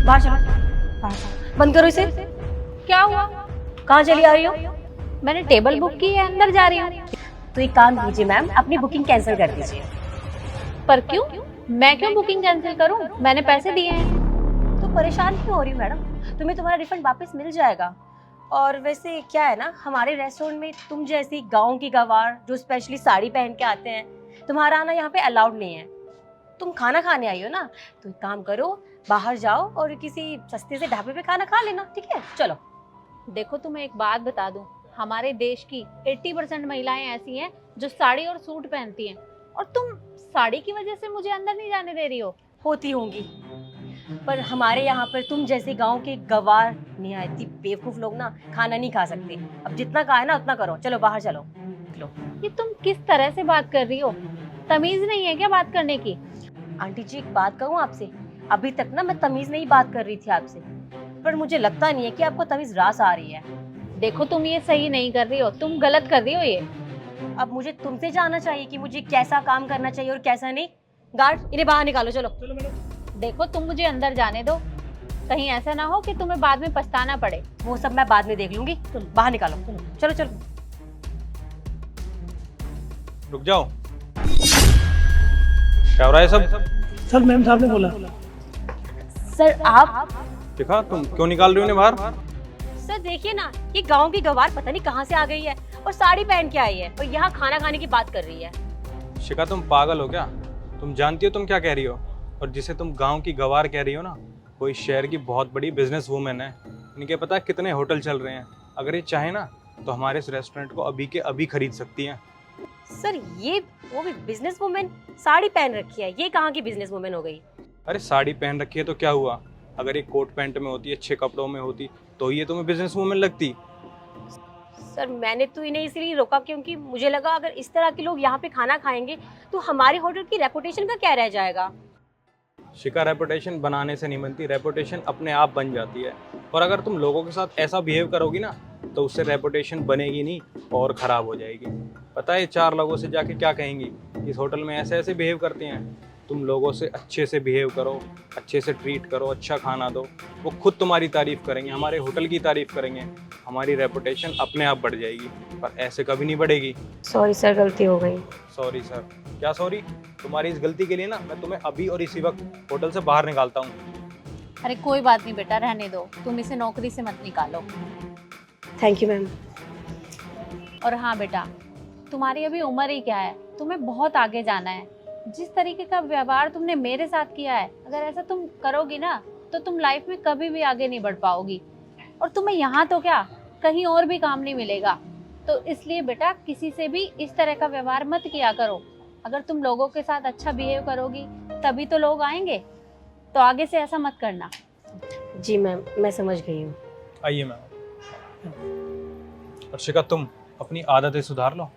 बाहर चलो, बाहर चलो। बंद करो इसे। क्या हुआ? कहाँ चली आ रही हो? मैंने टेबल बुक की है, अंदर जा रही हूँ। तो एक काम कीजिए मैम, अपनी बुकिंग कैंसिल कर दीजिए। पर क्यों? मैं क्यों बुकिंग कैंसिल करूँ? मैंने पैसे दिए हैं। तो परेशान क्यों हो रही हो मैडम? तुम्हें तुम्हारा रिफंड वापस मिल जाएगा। और वैसे क्या है ना, हमारे रेस्टोरेंट में तुम जैसी गांव की गवार जो स्पेशली साड़ी पहन के आते हैं, तुम्हारा आना यहाँ पे अलाउड नहीं है। तुम खाना खाने आई हो ना, तो एक काम करो, बाहर जाओ और किसी सस्ते से ढाबे पे खाना खा लेना, ठीक है? चलो। देखो, तुम्हें एक बात बता दूं, हमारे देश की 80% महिलाएं ऐसी हैं जो साड़ी और सूट पहनती हैं, और तुम साड़ी की वजह से मुझे अंदर नहीं जाने दे रही हो। होती होंगी, पर हमारे यहाँ पर तुम जैसे गांव के गवार निहायती बेवकूफ लोग ना खाना नहीं खा सकते। अब जितना कहा है ना उतना करो, चलो बाहर चलो। लो। ये तुम किस तरह से बात कर रही हो? तमीज नहीं है क्या बात करने की? आंटी जी एक बात कहूँ आपसे, अभी तक ना मैं तमीज नहीं बात कर रही थी आपसे, पर मुझे लगता नहीं है कि आपको तमीज रास आ रही है। देखो, तुम ये सही नहीं कर रही हो, तुम गलत कर रही हो ये। अब मुझे तुमसे जानना चाहिए कि मुझे कैसा काम करना चाहिए और कैसा नहीं। गार्ड, इन्हें बाहर निकालो, चलो। देखो, तुम मुझे अंदर जाने दो, कहीं ऐसा ना हो कि तुम्हें बाद में पछताना पड़े। वो सब मैं बाद में देख लूंगी, तुम बाहर निकालो। चलो चलो। रुक जाओ, क्या हो रहा है सब? सर मैम साहब ने बोला। सर आप, देखा, तुम क्यों निकाल रही हो इन्हें बाहर? सर देखिए ना, ये गांव की गवार पता नहीं कहाँ से आ गई है और साड़ी पहन के आई है और यहाँ खाना खाने की बात कर रही है। शिखा, तुम पागल हो क्या? तुम जानती हो तुम क्या कह रही हो? और जिसे तुम गांव की गवार कह रही हो ना, कोई शहर की बहुत बड़ी बिजनेस वूमेन है। इनके पता है कितने होटल चल रहे हैं। अगर ये चाहे ना तो हमारे इस रेस्टोरेंट को अभी के अभी खरीद सकती हैं। सर ये वो भी बिजनेस वुमेन साड़ी पहन रखी है, ये कहाँ की बिजनेस वुमेन हो गई? अरे साड़ी पहन रखी है तो क्या हुआ? अगर ये कोट पैंट में होती, अच्छे कपड़ों में होती, तो ये तुम्हें बिजनेस वूमेन लगती। सर मैंने तो इन्हें इसलिए रोका क्योंकि मुझे लगा अगर इस तरह के लोग यहाँ पे खाना खाएंगे तो हमारे होटल की रेपुटेशन का क्या रह जाएगा। शिखा, रेपुटेशन बनाने से नहीं बनती, रेपुटेशन अपने आप बन जाती है। और अगर तुम लोगों के साथ ऐसा बिहेव करोगी ना, तो उससे रेपुटेशन बनेगी नहीं और ख़राब हो जाएगी। पता है चार लोगों से जाके क्या कहेंगी? इस होटल में ऐसे ऐसे बिहेव करते हैं। तुम लोगों से अच्छे से बिहेव करो, अच्छे से ट्रीट करो, अच्छा खाना दो, वो खुद तुम्हारी तारीफ़ करेंगे, हमारे होटल की तारीफ़ करेंगे, हमारी रेपुटेशन अपने आप बढ़ जाएगी। पर ऐसे कभी नहीं बढ़ेगी। सॉरी सर, गलती हो गई। Sorry sir? क्या सॉरी? तुम्हारी इस गलती के लिए ना मैं तुम्हें अभी और इसी वक्त होटल से बाहर निकालता हूँ। अरे कोई बात नहीं बेटा, रहने दो, तुम इसे नौकरी से मत निकालो। Thank you ma'am. और हाँ बेटा, तुम्हारी अभी उम्र ही क्या है, तुम्हें बहुत आगे जाना है। जिस तरीके का व्यवहार तुमने मेरे साथ किया है, अगर ऐसा तुम करोगी ना तो तुम लाइफ में कभी भी आगे नहीं बढ़ पाओगी। और तुम्हें यहाँ तो क्या, कहीं और भी काम नहीं मिलेगा। तो इसलिए बेटा, किसी से भी इस तरह का व्यवहार मत किया करो। अगर तुम लोगों के साथ अच्छा बिहेव करोगी तभी तो लोग आएंगे। तो आगे से ऐसा मत करना। जी मैम, मैं समझ गई हूँ। आइए मैम। और शिखा, तुम अपनी आदतें सुधार लो।